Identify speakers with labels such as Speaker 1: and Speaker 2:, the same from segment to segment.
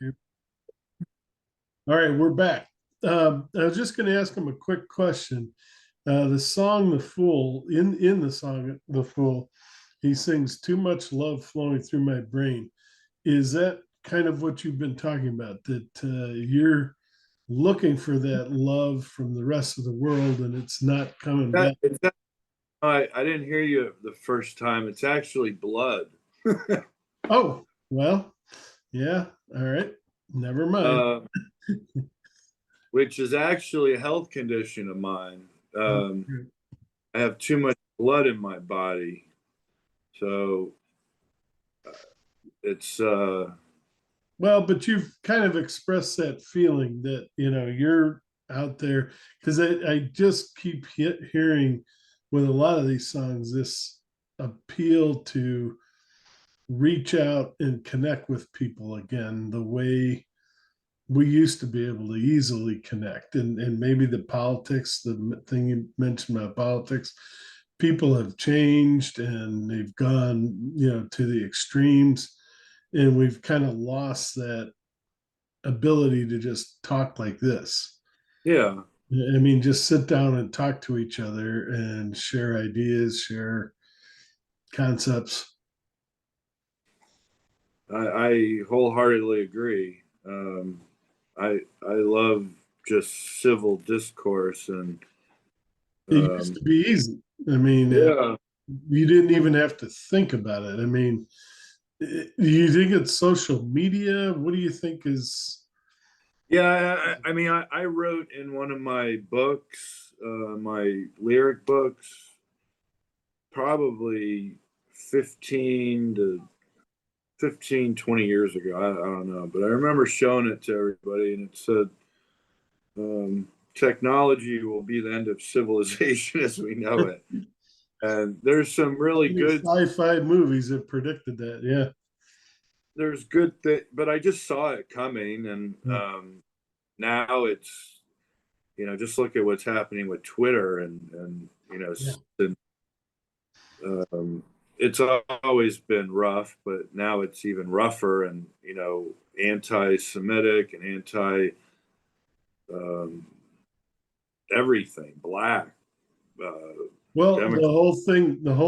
Speaker 1: All right, we're back. I was just going to ask him a quick question. The song "The Fool" in the song "The Fool," he sings "Too much love flowing through my brain." Is that kind of what you've been talking about? That you're looking for that love from the rest of the world, and it's not coming
Speaker 2: That,
Speaker 1: back.
Speaker 2: that I didn't hear you the first time. It's actually blood,
Speaker 1: Oh, well, yeah. All right, never mind.
Speaker 2: uh, which is actually a health condition of mine.
Speaker 1: Okay.
Speaker 2: I have too much blood in my body, so it's
Speaker 1: Well, but you've kind of expressed that feeling that you're out there because I just keep hearing with a lot of these songs this appeal to reach out and connect with people again the way we used to be able to easily connect. And maybe the politics, the thing you mentioned about politics, people have changed and they've gone to the extremes, and we've kind of lost that ability to just talk like this.
Speaker 2: yeah.
Speaker 1: I mean, just sit down and talk to each other and share ideas, share concepts.
Speaker 2: I wholeheartedly agree. I love just civil discourse and
Speaker 1: It used
Speaker 2: um,
Speaker 1: to be easy. I mean,
Speaker 2: yeah.
Speaker 1: you didn't even have to think about it. I mean, do you think it's social media? What do you think is?
Speaker 2: Yeah, I mean, I wrote in one of my books, my lyric books, probably 15 to 15, 20 years ago. I don't know, but I remember showing it to everybody, and it said, technology will be the end of civilization as we know it. And there's some really
Speaker 1: Many
Speaker 2: good,
Speaker 1: sci-fi movies have predicted that. Yeah.
Speaker 2: there's good but I just saw it coming, and now it's, just look at what's happening with Twitter and
Speaker 1: Yeah.
Speaker 2: um, it's always been rough, but now it's even rougher and anti-Semitic and anti um, everything, black, uh,
Speaker 1: Well,
Speaker 2: Democrat.
Speaker 1: the whole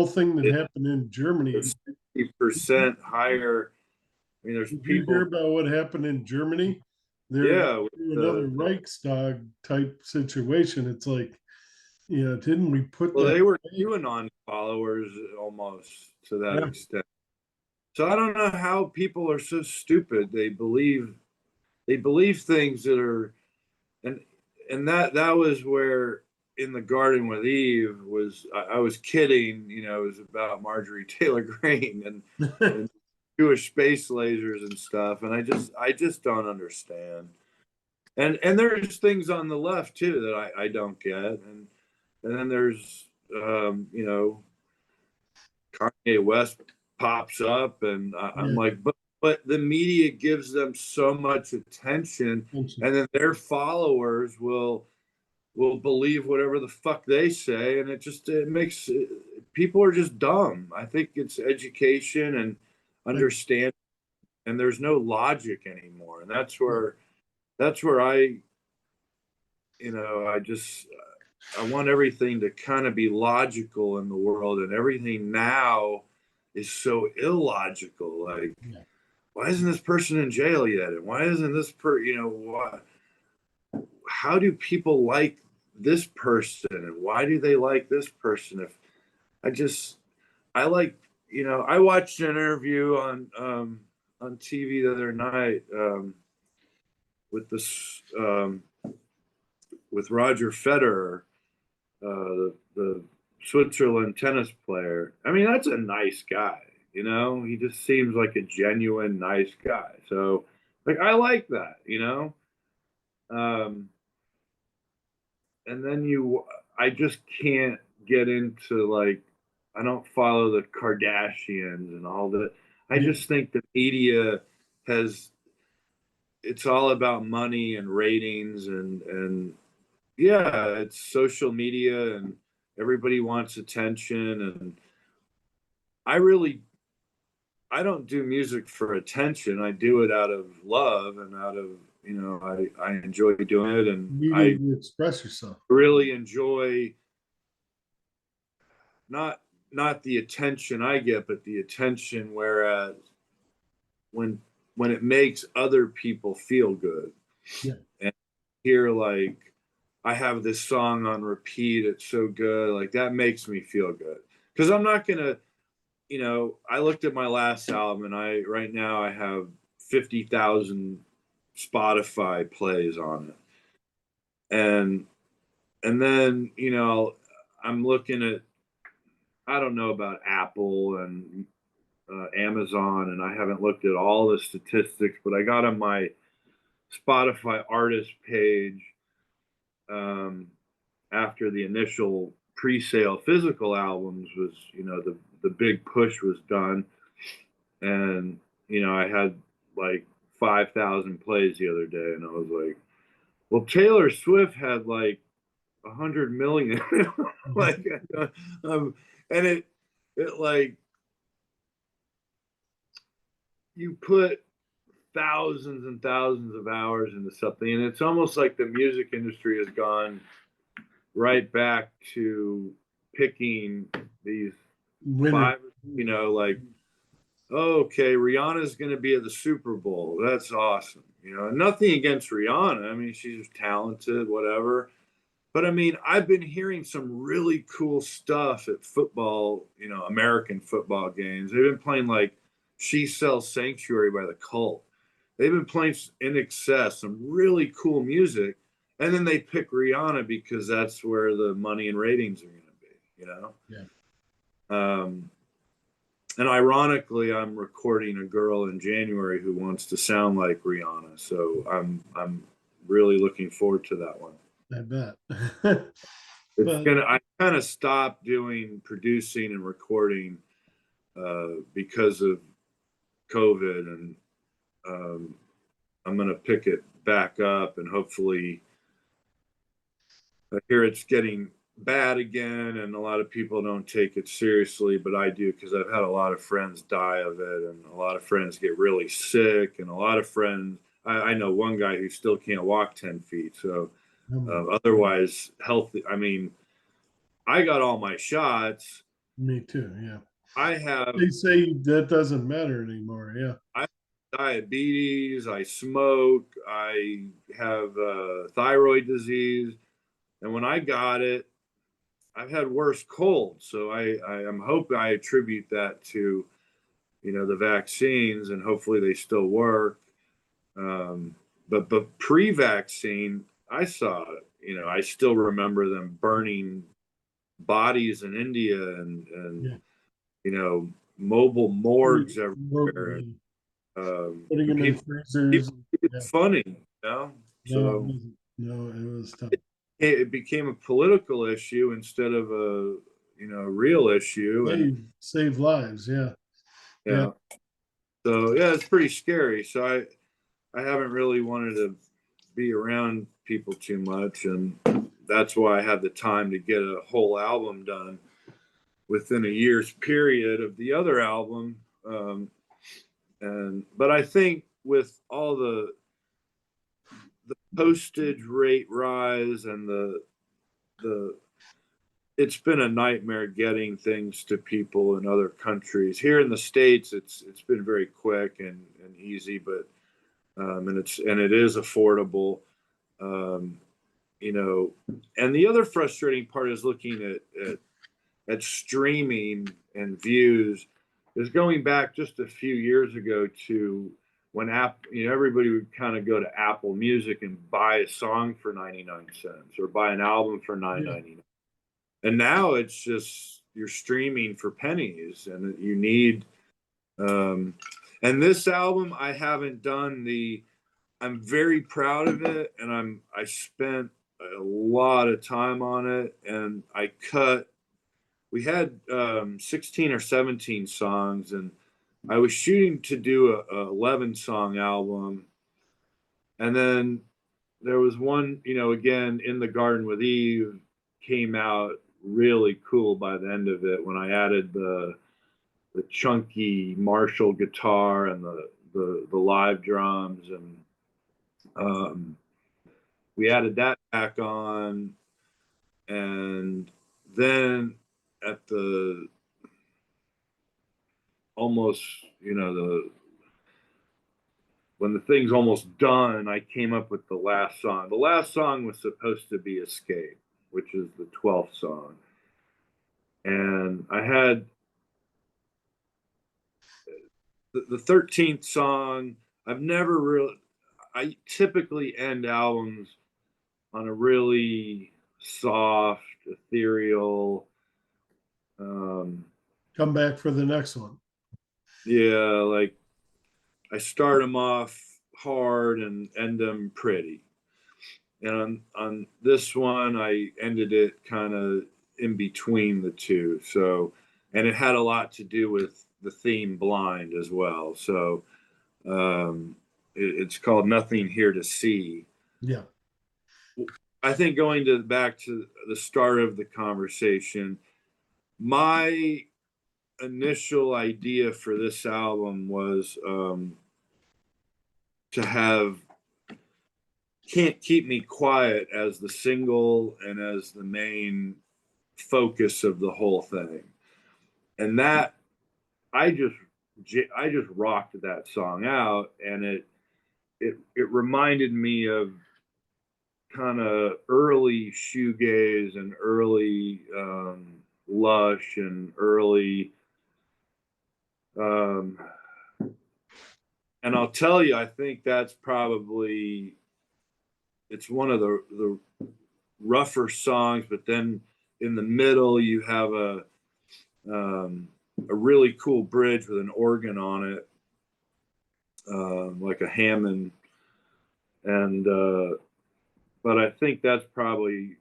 Speaker 1: thing that happened in Germany.
Speaker 2: It's 60% higher. I mean, there's
Speaker 1: Did you hear
Speaker 2: people,
Speaker 1: about what happened in Germany? They're
Speaker 2: yeah, with
Speaker 1: another Reichstag type situation. It's like, didn't we put
Speaker 2: well,
Speaker 1: that
Speaker 2: they were
Speaker 1: away?
Speaker 2: QAnon followers almost to that
Speaker 1: Yeah.
Speaker 2: extent. So I don't know how people are so stupid. They believe things that are, and that was where in the garden with Eve was, I was kidding, it was about Marjorie Taylor Greene and Jewish space lasers and stuff, and I just don't understand. And there's things on the left too that I don't get, and then there's Kanye West pops up, and I'm
Speaker 1: Yeah.
Speaker 2: like, but the media gives them so much attention, and then their followers will believe whatever the fuck they say, and it makes people are just dumb. I think it's education and understand, and there's no logic anymore, and that's where I just I want everything to kind of be logical in the world, and everything now is so illogical. Like,
Speaker 1: Yeah.
Speaker 2: why isn't this person in jail yet? And why isn't this why? How do people like this person, and why do they like this person? If I just I like I watched an interview on TV the other night with this with Roger Federer, the Switzerland tennis player. I mean, that's a nice guy. He just seems like a genuine nice guy. So, like, I like that. Um, and then I just can't get into, like, I don't follow the Kardashians and all that. I
Speaker 1: Yeah.
Speaker 2: just think the media has, it's all about money and ratings and yeah, it's social media and everybody wants attention. And I really, I don't do music for attention. I do it out of love and out of, I enjoy doing it, and I
Speaker 1: Needing to express yourself.
Speaker 2: really enjoy not not the attention I get, but the attention whereas when when it makes other people feel good.
Speaker 1: Yeah.
Speaker 2: And hear like I have this song on repeat, it's so good, like that makes me feel good. Because I'm not gonna, I looked at my last album, and I right now I have 50,000 Spotify plays on it. And then, I'm looking at, I don't know about Apple and Amazon, and I haven't looked at all the statistics, but I got on my Spotify artist page um, after the initial pre-sale physical albums was, the big push was done, and I had like 5,000 plays the other day, and I was like, well, Taylor Swift had like 100 million, like, and it like you put thousands and thousands of hours into something, and it's almost like the music industry has gone right back to picking these
Speaker 1: Winner.
Speaker 2: five, like, oh, okay, Rihanna's going to be at the Super Bowl. That's awesome. Nothing against Rihanna. I mean, she's talented, whatever. But I mean, I've been hearing some really cool stuff at football, American football games. They've been playing like She Sells Sanctuary by the Cult. They've been playing In Excess, some really cool music. And then they pick Rihanna because that's where the money and ratings are going to be.
Speaker 1: Yeah.
Speaker 2: Um, and ironically, I'm recording a girl in January who wants to sound like Rihanna. So I'm really looking forward to that one.
Speaker 1: I bet. But
Speaker 2: I kind of stopped doing producing and recording because of COVID, and I'm gonna pick it back up, and hopefully I hear it's getting bad again, and a lot of people don't take it seriously, but I do, because I've had a lot of friends die of it, and a lot of friends get really sick, and a lot of friends. I know one guy who still can't walk 10 feet. So otherwise healthy. I mean, I got all my shots.
Speaker 1: me too. Yeah.
Speaker 2: I have
Speaker 1: They say that doesn't matter anymore. Yeah.
Speaker 2: I have diabetes. I smoke. I have thyroid disease, and when I got it, I've had worse colds. So I am hoping I attribute that to the vaccines, and hopefully they still work. But pre-vaccine, I saw I still remember them burning bodies in India, and
Speaker 1: Yeah.
Speaker 2: mobile morgues
Speaker 1: Putting
Speaker 2: everywhere. And
Speaker 1: them in freezers.
Speaker 2: people think
Speaker 1: Yeah.
Speaker 2: it's funny,
Speaker 1: No, it
Speaker 2: So
Speaker 1: wasn't. No, it was tough.
Speaker 2: it became a political issue instead of a real issue, and
Speaker 1: Save lives. Yeah. Yeah.
Speaker 2: yeah. So yeah, it's pretty scary. So I haven't really wanted to be around people too much, and that's why I had the time to get a whole album done within a year's period of the other album. But I think with all the postage rate rise and the it's been a nightmare getting things to people in other countries. Here in the States, it's been very quick and easy, but and it is affordable. Um, and the other frustrating part is looking at streaming and views, is going back just a few years ago to when everybody would kind of go to Apple Music and buy a song for 99 cents or buy an album for
Speaker 1: Yeah.
Speaker 2: 9.99. And now it's just you're streaming for pennies, and you need and this album I haven't done the I'm very proud of it, and I spent a lot of time on it, and we had 16 or 17 songs, and I was shooting to do a 11 song album. And then there was one, again, In the Garden with Eve came out really cool by the end of it when I added the chunky Marshall guitar and the live drums, and um, we added that back on, and then at the almost, the when the thing's almost done, I came up with the last song. The last song was supposed to be Escape, which is the 12th song. And I had the 13th song. I've never really, I typically end albums on a really soft, ethereal, um,
Speaker 1: Come back for the next one.
Speaker 2: yeah, like I start them off hard and end them pretty. And on this one, I ended it kind of in between the two. So, and it had a lot to do with the theme Blind as well. So, it's called Nothing Here to See.
Speaker 1: Yeah.
Speaker 2: I think going to back to the start of the conversation, my initial idea for this album was to have Can't Keep Me Quiet as the single and as the main focus of the whole thing. And that I just I just rocked that song out, and it reminded me of kind of early shoegaze and early lush and early um, and I'll tell you, I think that's probably it's one of the rougher songs, but then in the middle you have a really cool bridge with an organ on it, like a Hammond, and but I think that's probably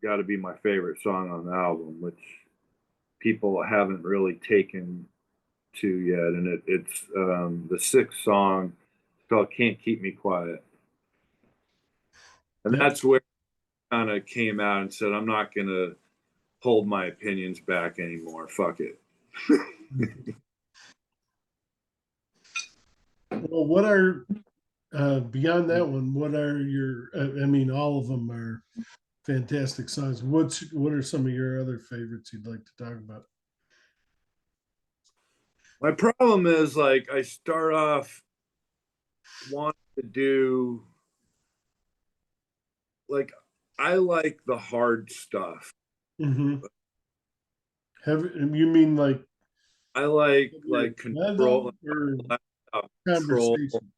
Speaker 2: got to be my favorite song on the album, which people haven't really taken to yet, and it's the sixth song. It's called "Can't Keep Me Quiet," and
Speaker 1: Yep.
Speaker 2: that's where I kind of came out and said, "I'm not gonna hold my opinions back anymore. Fuck it."
Speaker 1: Well, what are beyond that one? What are your? I mean, all of them are fantastic songs. What are some of your other favorites you'd like to talk about?
Speaker 2: My problem is like I start off wanting to do like I like the hard stuff.
Speaker 1: Mm-hmm. Have you mean
Speaker 2: I like
Speaker 1: metal
Speaker 2: control,
Speaker 1: or
Speaker 2: control,
Speaker 1: conversation?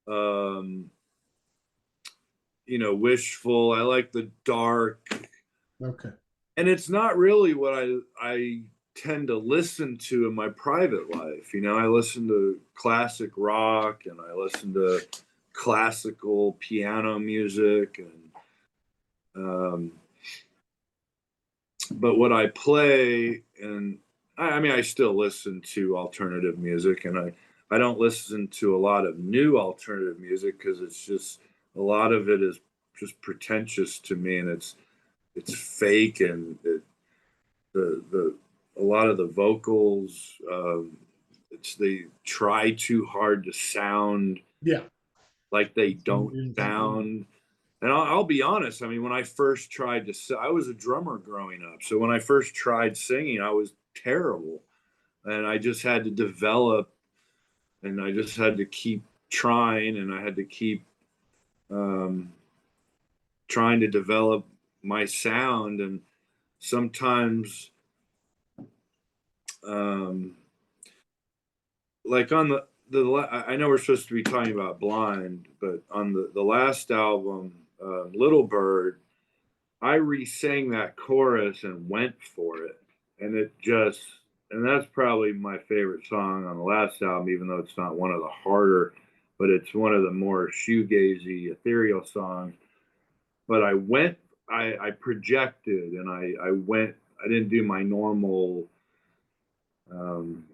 Speaker 2: um, wishful. I like the dark,
Speaker 1: Okay.
Speaker 2: and it's not really what I tend to listen to in my private life. I listen to classic rock and I listen to classical piano music, and but what I play, and I mean I still listen to alternative music, and I don't listen to a lot of new alternative music because it's just a lot of it is just pretentious to me, and it's fake, and the a lot of the vocals, they try too hard to sound
Speaker 1: Yeah.
Speaker 2: like they don't sound. And I'll be honest. I mean, when I first tried to, I was a drummer growing up. So when I first tried singing, I was terrible, and I just had to develop, and I just had to keep trying, and I had to keep um, trying to develop my sound. And sometimes, um, like on I know we're supposed to be talking about Blind, but on the last album, Little Bird, I re-sang that chorus and went for it, and and that's probably my favorite song on the last album, even though it's not one of the harder, but it's one of the more shoegazy, ethereal songs. But I projected, and I went. I didn't do um,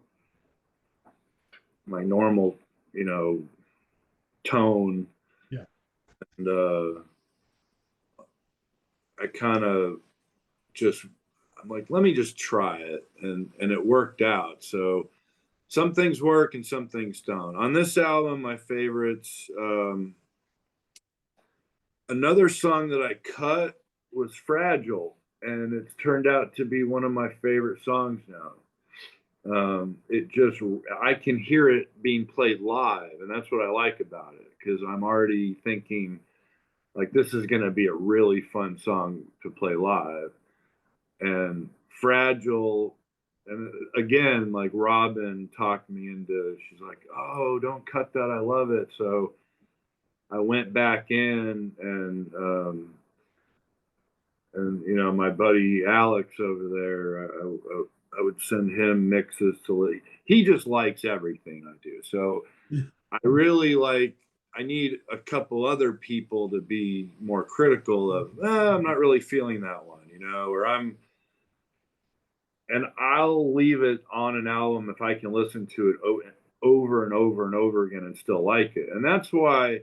Speaker 2: my normal, you know, tone,
Speaker 1: Yeah.
Speaker 2: and I kind of just I'm like, let me just try it, and it worked out. So some things work and some things don't. On this album, my favorites. Another song that I cut was "Fragile," and it's turned out to be one of my favorite songs now. It just I can hear it being played live, and that's what I like about it because I'm already thinking like this is going to be a really fun song to play live. And "Fragile," and again, like Robin talked me into. She's like, "Oh, don't cut that. I love it." So I went back in and you know my buddy Alex over there, I would send him mixes to. He just likes everything I do, so I really like. I need a couple other people to be more critical of. I'm not really feeling that one, you know, or and I'll leave it on an album if I can listen to it over and over and over again and still like it, and that's why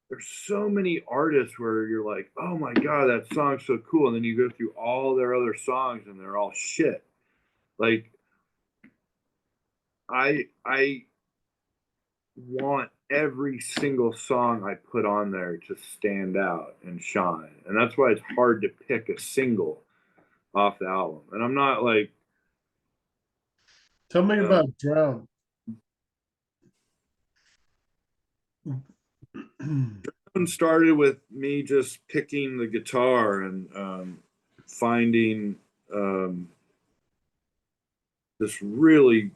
Speaker 2: there's so many artists where you're like, oh my God, that song's so cool. And then you go through all their other songs and they're all shit. Like I want every single song I put on there to stand out and shine. And that's why it's hard to pick a single off the album. And I'm not like
Speaker 1: Tell me
Speaker 2: uh,
Speaker 1: about Drown.
Speaker 2: it started with me just picking the guitar and finding this really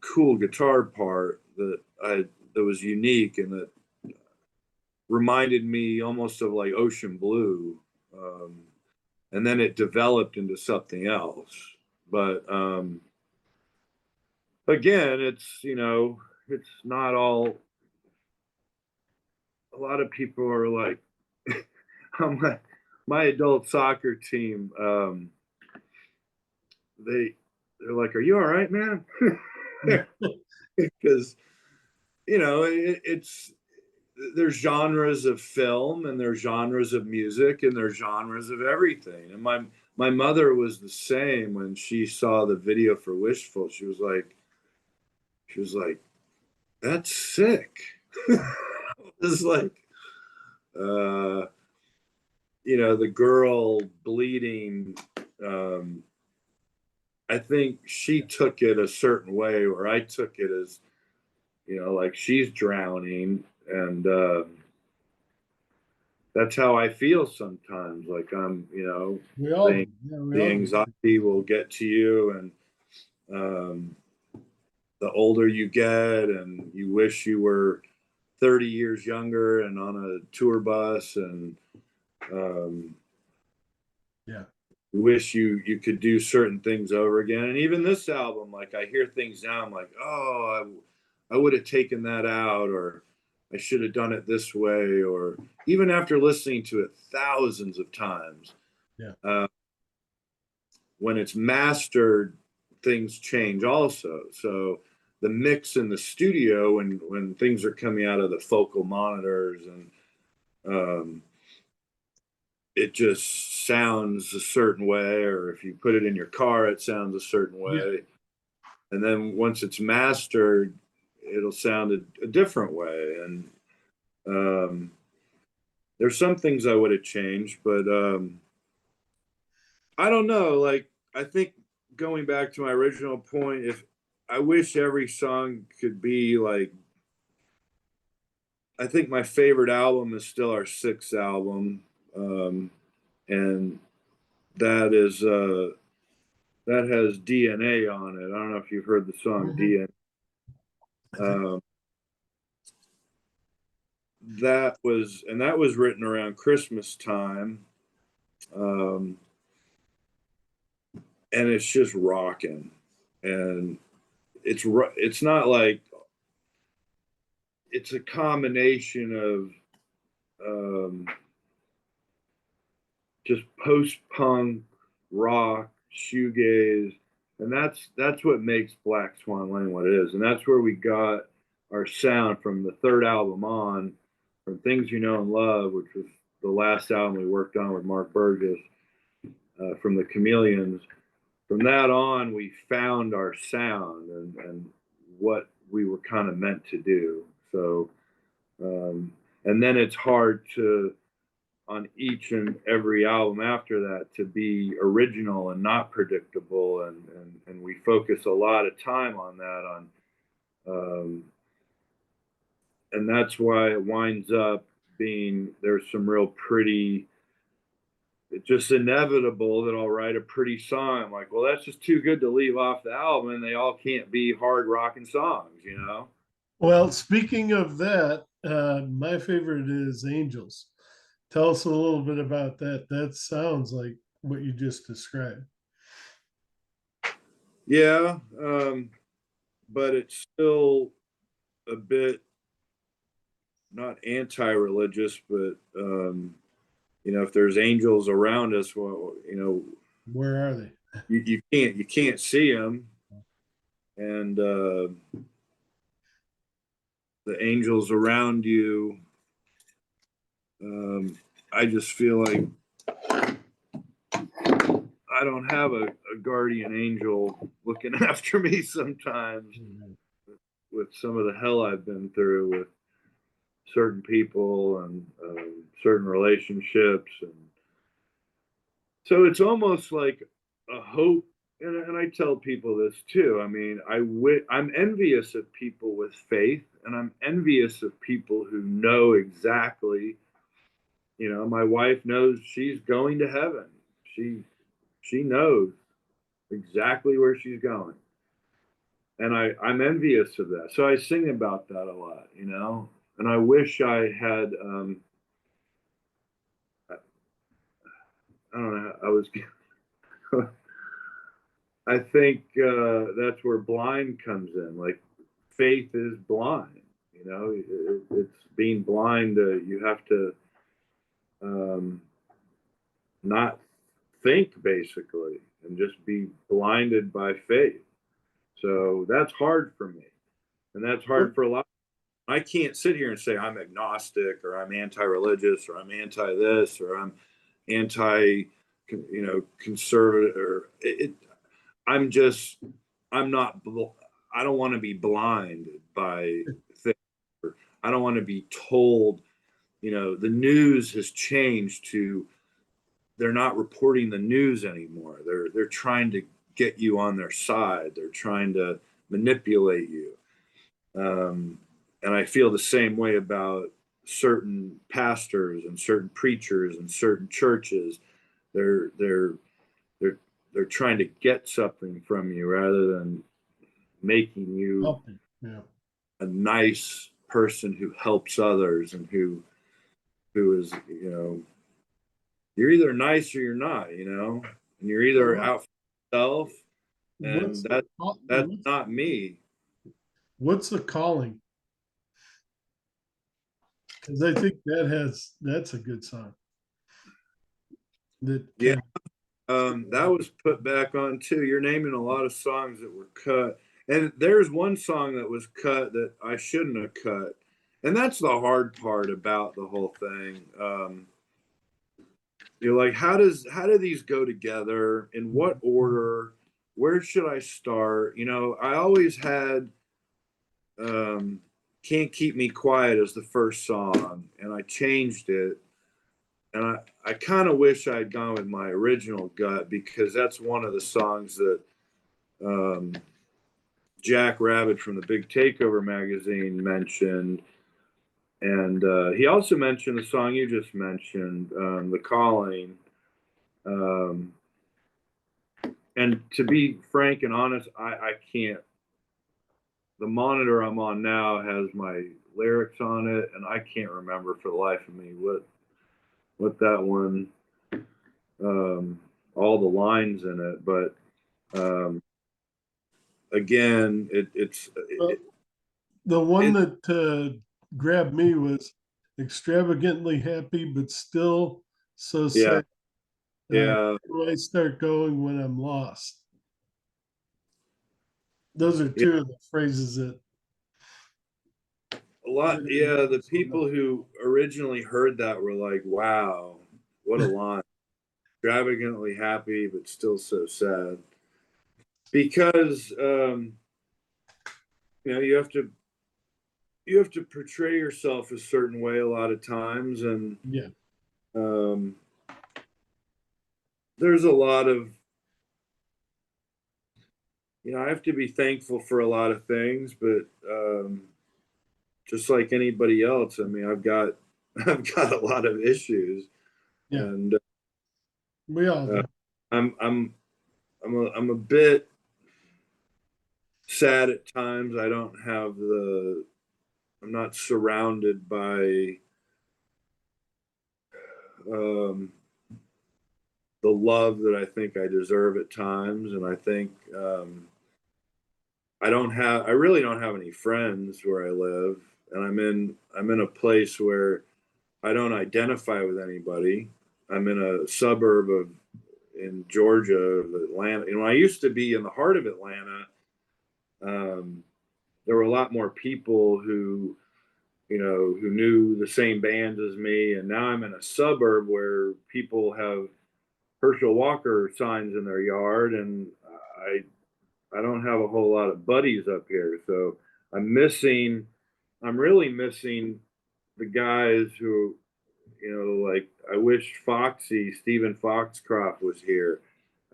Speaker 2: cool guitar part that was unique and that reminded me almost of like Ocean Blue, and then it developed into something else. But again, it's you know it's not all. A lot of people are like on my adult soccer team. They're like, "Are you all right, man?" Because you know it's there's genres of film and there's genres of music and there's genres of everything. And my mother was the same when she saw the video for Wishful. She was like, "That's sick." It's like, uh, you know, the girl bleeding. Um, I think she took it a certain way, or I took it as, you know, like she's drowning, and that's how I feel sometimes. Like I'm, you know,
Speaker 1: We all
Speaker 2: the
Speaker 1: do. Yeah, we
Speaker 2: the
Speaker 1: all do.
Speaker 2: anxiety will get to you, and um, the older you get, and you wish you were 30 years younger and on a tour bus, and um,
Speaker 1: Yeah.
Speaker 2: you wish you could do certain things over again. And even this album, like I hear things now, I'm like, oh, I would have taken that out, or I should have done it this way, or even after listening to it thousands of times,
Speaker 1: Yeah.
Speaker 2: when it's mastered, things change also. So the mix in the studio when things are coming out of the focal monitors and um, it just sounds a certain way, or if you put it in your car, it sounds a certain
Speaker 1: Yeah.
Speaker 2: way. And then once it's mastered, it'll sound a different way. And um, there's some things I would have changed, but I don't know. Like, I think going back to my original point, if I wish every song could be like, I think my favorite album is still our sixth album. And that is, that has DNA on it. I don't know if you've heard the song
Speaker 1: Mhm. I
Speaker 2: DNA.
Speaker 1: think
Speaker 2: That was written around Christmas time. Um, and it's just rocking. And it's not like it's a combination of um, just post punk, rock, shoegaze, and that's what makes Black Swan Lane what it is, and that's where we got our sound from the third album on, from Things You Know and Love, which was the last album we worked on with Mark Burgess from the Chameleons. from that on, we found our sound and what we were kind of meant to do. So, and then it's hard to, on each and every album after that, to be original and not predictable. And we focus a lot of time on that, um, and that's why it winds up being, there's some real pretty, it's just inevitable that I'll write a pretty song. I'm like, well, that's just too good to leave off the album, and they all can't be hard rocking songs, you know?
Speaker 1: Well, speaking of that, my favorite is Angels. Tell us a little bit about that. That sounds like what you just described.
Speaker 2: Yeah, but it's still a bit not anti-religious, but you know, if there's angels around us, well, you know,
Speaker 1: Where are they?
Speaker 2: you can't see them, and the angels around you. I just feel like I don't have a guardian angel looking after me sometimes with some of the hell I've been through with certain people and certain relationships, and so it's almost like a hope. And I tell people this too. I mean, I'm envious of people with faith, and I'm envious of people who know exactly. You know, my wife knows she's going to heaven. She she knows exactly where she's going, and I'm envious of that. So I sing about that a lot. You know, and I wish I had. I don't know. I was. I think that's where blind comes in. Like faith is blind. You know, it's being blind. You have to um, not think basically, and just be blinded by faith. So that's hard for me, and that's hard for a lot. I can't sit here and say I'm agnostic or I'm anti-religious or I'm anti this or I'm anti, you know, conservative. Or I'm just, I'm not, I don't want to be blinded by things. I don't want to be told, you know, the news has changed to, they're not reporting the news anymore. They're trying to get you on their side. They're trying to manipulate you. And I feel the same way about certain pastors and certain preachers and certain churches. They're they're they're they're trying to get something from you rather than making you
Speaker 1: Helping. Yeah.
Speaker 2: a nice person who helps others and who is, you know, you're either nice or you're not, you know, and you're either
Speaker 1: Well,
Speaker 2: out for yourself,
Speaker 1: what's
Speaker 2: and
Speaker 1: the
Speaker 2: that's not me.
Speaker 1: what's the calling? Because I think that's a good song. That
Speaker 2: Yeah,
Speaker 1: kind
Speaker 2: that was put back on too. You're naming a lot of songs that were cut, and there's one song that was cut that I shouldn't have cut, and that's the hard part about the whole thing. You're like, how do these go together? In what order? Where should I start? You know, I always had um, "Can't Keep Me Quiet" as the first song, and I changed it, and I kind of wish I'd gone with my original gut because that's one of the songs that um, Jack Rabbit from the Big Takeover magazine mentioned, and he also mentioned the song you just mentioned, "The Calling." Um, and to be frank and honest, I can't. The monitor I'm on now has my lyrics on it, and I can't remember for the life of me what that one, all the lines in it. But um, again,
Speaker 1: of the one
Speaker 2: it
Speaker 1: that grabbed me was extravagantly happy, but still so
Speaker 2: yeah,
Speaker 1: sad.
Speaker 2: yeah,
Speaker 1: Where do I start going when I'm lost? Those are
Speaker 2: yeah.
Speaker 1: two of the phrases that
Speaker 2: A lot, yeah. The people who originally heard that were like, "Wow, what a line! Extravagantly happy, but still so sad." because you have to portray yourself a certain way a lot of times, and
Speaker 1: Yeah.
Speaker 2: um, there's a lot of I have to be thankful for a lot of things, but just like anybody else, I mean, I've got a lot of issues,
Speaker 1: Yeah.
Speaker 2: and
Speaker 1: We all
Speaker 2: uh,
Speaker 1: do.
Speaker 2: I'm a bit sad at times. I'm not surrounded by um, the love that I think I deserve at times, and I think I really don't have any friends where I live, and I'm in a place where I don't identify with anybody. I'm in a suburb of in Georgia of Atlanta. And when I used to be in the heart of Atlanta, um, there were a lot more people who knew the same bands as me. And now I'm in a suburb where people have Herschel Walker signs in their yard, and I I don't have a whole lot of buddies up here. So I'm missing. I'm really missing the guys who like I wish Stephen Foxcroft was here.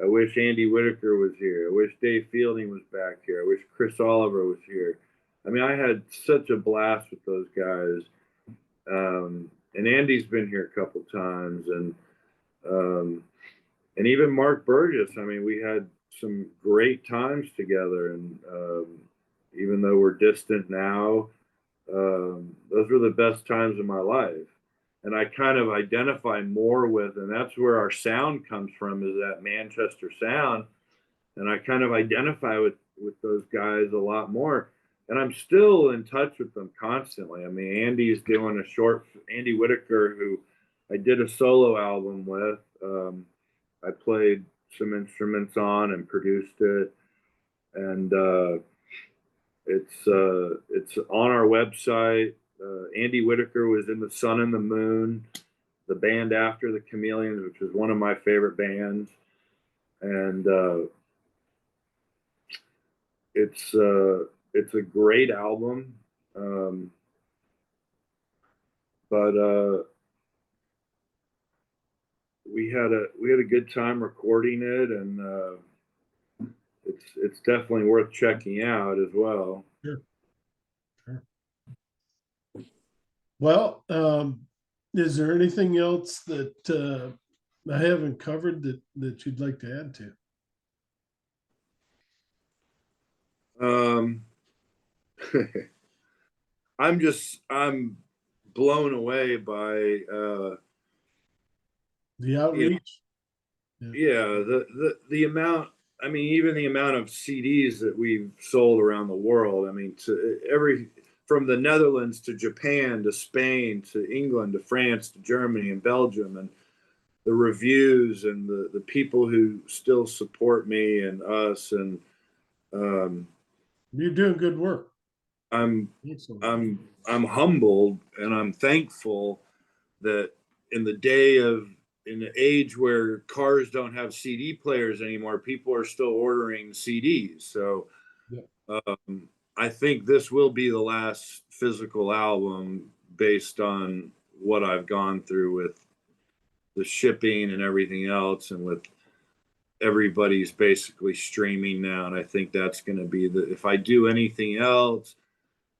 Speaker 2: I wish Andy Whitaker was here. I wish Dave Fielding was back here. I wish Chris Oliver was here. I mean, I had such a blast with those guys. And Andy's been here a couple times, um, and even Mark Burgess. I mean, we had some great times together, and even though we're distant now, those were the best times of my life. And I kind of identify more with, and that's where our sound comes from, is that Manchester sound. And I kind of identify with those guys a lot more. And I'm still in touch with them constantly. I mean, Andy Whitaker, who I did a solo album with. I played some instruments on and produced it, and it's on our website. Andy Whitaker was in The Sun and the Moon, the band after the Chameleons, which is one of my favorite bands, and it's a great album, but we had a good time recording it, and it's definitely worth checking out as well.
Speaker 1: Sure. Sure. Well, is there anything else that I haven't covered that you'd like to add to?
Speaker 2: Um, I'm blown away by
Speaker 1: The
Speaker 2: you know,
Speaker 1: outreach? Yeah.
Speaker 2: yeah, the amount. I mean, even the amount of CDs that we've sold around the world. I mean, to every from the Netherlands to Japan to Spain to England to France to Germany and Belgium, and the reviews and the people who still support me and us, and um,
Speaker 1: You're doing good work.
Speaker 2: I'm
Speaker 1: Excellent.
Speaker 2: I'm humbled and I'm thankful that in the day of in the age where cars don't have CD players anymore, people are still ordering CDs. So
Speaker 1: Yeah.
Speaker 2: I think this will be the last physical album based on what I've gone through with the shipping and everything else, and with everybody's basically streaming now. And I think that's going to be if I do anything else,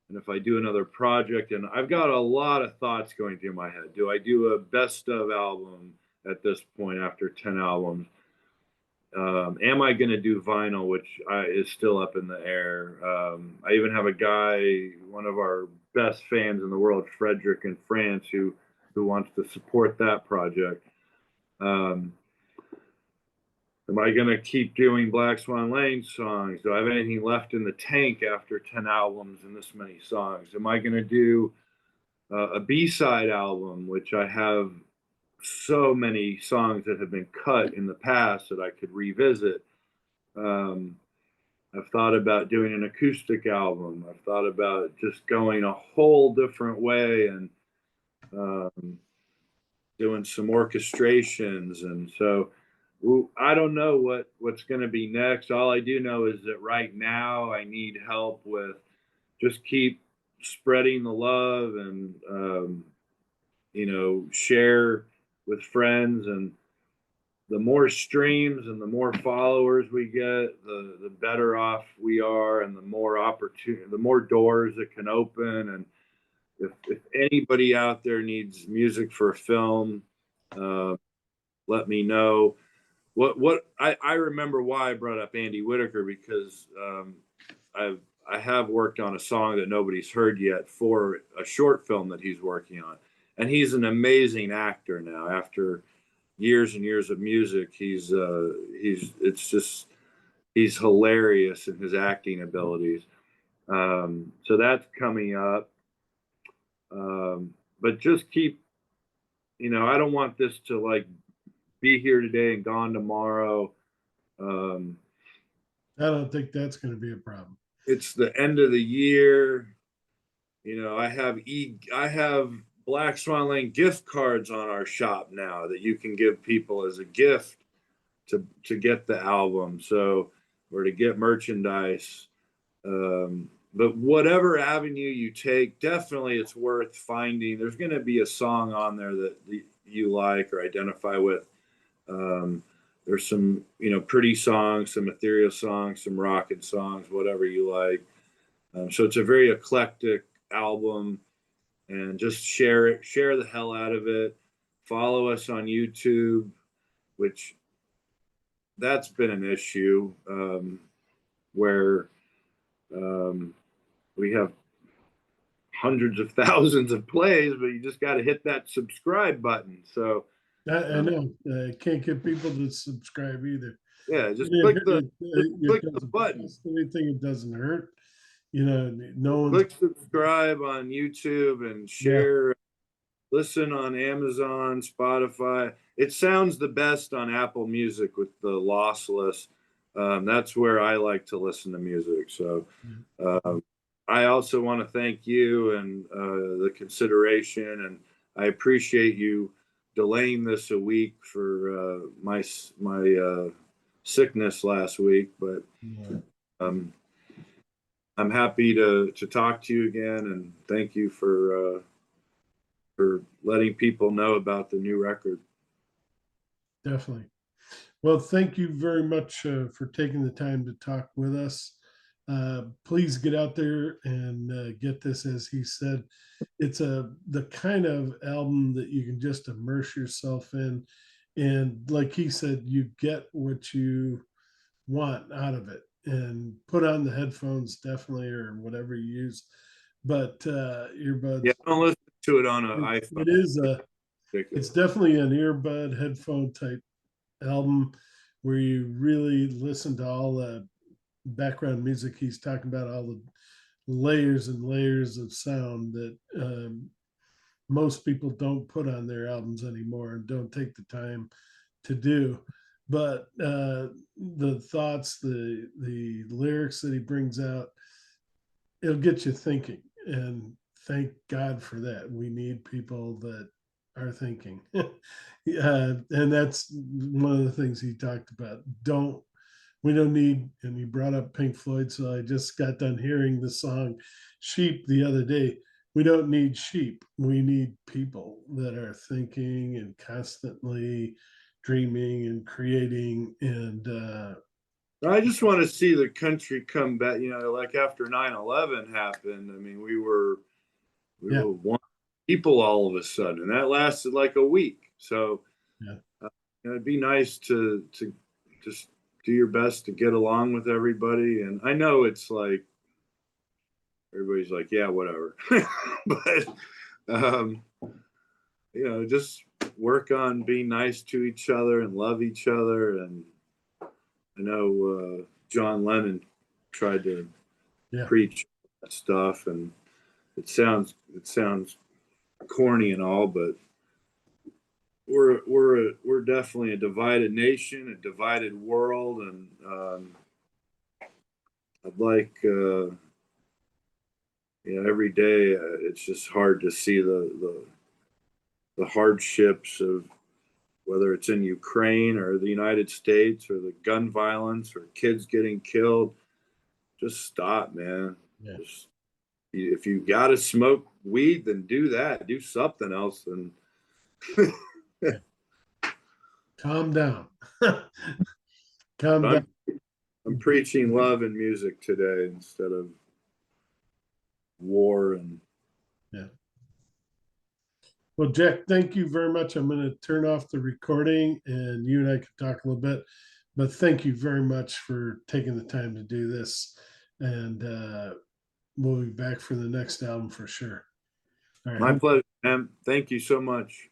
Speaker 2: and if I do another project, and I've got a lot of thoughts going through my head. Do I do a best of album at this point after 10 albums? Am I going to do vinyl, which is still up in the air? I even have a guy, one of our best fans in the world, Frederick in France, who wants to support that project. Um, Am I going to keep doing Black Swan Lane songs? Do I have anything left in the tank after 10 albums and this many songs? Am I going to do a B-side album, which I have so many songs that have been cut in the past that I could revisit? Um, I've thought about doing an acoustic album. I've thought about just going a whole different way and um, doing some orchestrations. And so I don't know what's going to be next. All I do know is that right now I need help with just keep spreading the love and share with friends, and the more streams and the more followers we get, the better off we are, and the more opportunity, the more doors that can open. And if anybody out there needs music for a film, uh, let me know. I remember why I brought up Andy Whitaker, because I have worked on a song that nobody's heard yet for a short film that he's working on, and he's an amazing actor now. After years and years of music, he's hilarious in his acting abilities. So that's coming up. But just keep, I don't want this to like be here today and gone tomorrow. Um,
Speaker 1: I don't think that's going to be a problem.
Speaker 2: it's the end of the year. I have Black Swan Lane gift cards on our shop now that you can give people as a gift to get the album, so, or to get merchandise. But whatever avenue you take, definitely it's worth finding. There's going to be a song on there that you like or identify with. There's some, pretty songs, some ethereal songs, some rockin' songs, whatever you like. So it's a very eclectic album, and just share it, share the hell out of it. Follow us on YouTube, which that's been an issue, where we have hundreds of thousands of plays, but you just got to hit that subscribe button. So
Speaker 1: I know. I can't get people to subscribe either.
Speaker 2: yeah, just
Speaker 1: It
Speaker 2: click the
Speaker 1: doesn't
Speaker 2: button.
Speaker 1: cost anything. It doesn't hurt. No one's.
Speaker 2: Click subscribe on YouTube and
Speaker 1: Yeah,
Speaker 2: share. Listen on Amazon, Spotify. It sounds the best on Apple Music with the lossless. That's where I like to listen to music. So I also want to thank you and the consideration, and I appreciate you delaying this a week for my sickness last week. But
Speaker 1: yeah.
Speaker 2: um, I'm happy to talk to you again, and thank you for letting people know about the new record.
Speaker 1: Definitely. Well, thank you very much for taking the time to talk with us. Please get out there and get this, as he said. It's the kind of album that you can just immerse yourself in, and like he said, you get what you want out of it. And put on the headphones, definitely, or whatever you use. But
Speaker 2: Yeah,
Speaker 1: earbuds,
Speaker 2: don't listen to it on an
Speaker 1: it
Speaker 2: iPhone.
Speaker 1: is it's
Speaker 2: Ridiculous.
Speaker 1: definitely an earbud headphone type album where you really listen to all the background music he's talking about, all the layers and layers of sound that most people don't put on their albums anymore and don't take the time to do. But the thoughts, the lyrics that he brings out, it'll get you thinking. And thank God for that. We need people that are thinking. And that's one of the things he talked about. We don't need, and he brought up Pink Floyd. So I just got done hearing the song Sheep the other day. We don't need sheep. We need people that are thinking and constantly dreaming and creating. And
Speaker 2: I just want to see the country come back. Like after 9/11 happened. I mean, we
Speaker 1: yeah,
Speaker 2: were one people all of a sudden, and that lasted like a week. So
Speaker 1: yeah,
Speaker 2: it'd be nice to just do your best to get along with everybody. And I know it's like everybody's like, yeah, whatever, but um, just work on being nice to each other and love each other. And I know John Lennon tried to
Speaker 1: yeah.
Speaker 2: preach that stuff, and it sounds corny and all, but we're definitely a divided nation, a divided world, and I'd like every day it's just hard to see the hardships of whether it's in Ukraine or the United States or the gun violence or kids getting killed. Just stop, man.
Speaker 1: Yeah.
Speaker 2: Just if you got to smoke weed, then do that. Do something else. And
Speaker 1: Calm down. Calm down.
Speaker 2: I'm preaching love and music today instead of war and.
Speaker 1: Yeah. Well, Jack, thank you very much. I'm going to turn off the recording and you and I can talk a little bit. But thank you very much for taking the time to do this. And we'll be back for the next album for sure. All right.
Speaker 2: My pleasure, man. Thank you so much.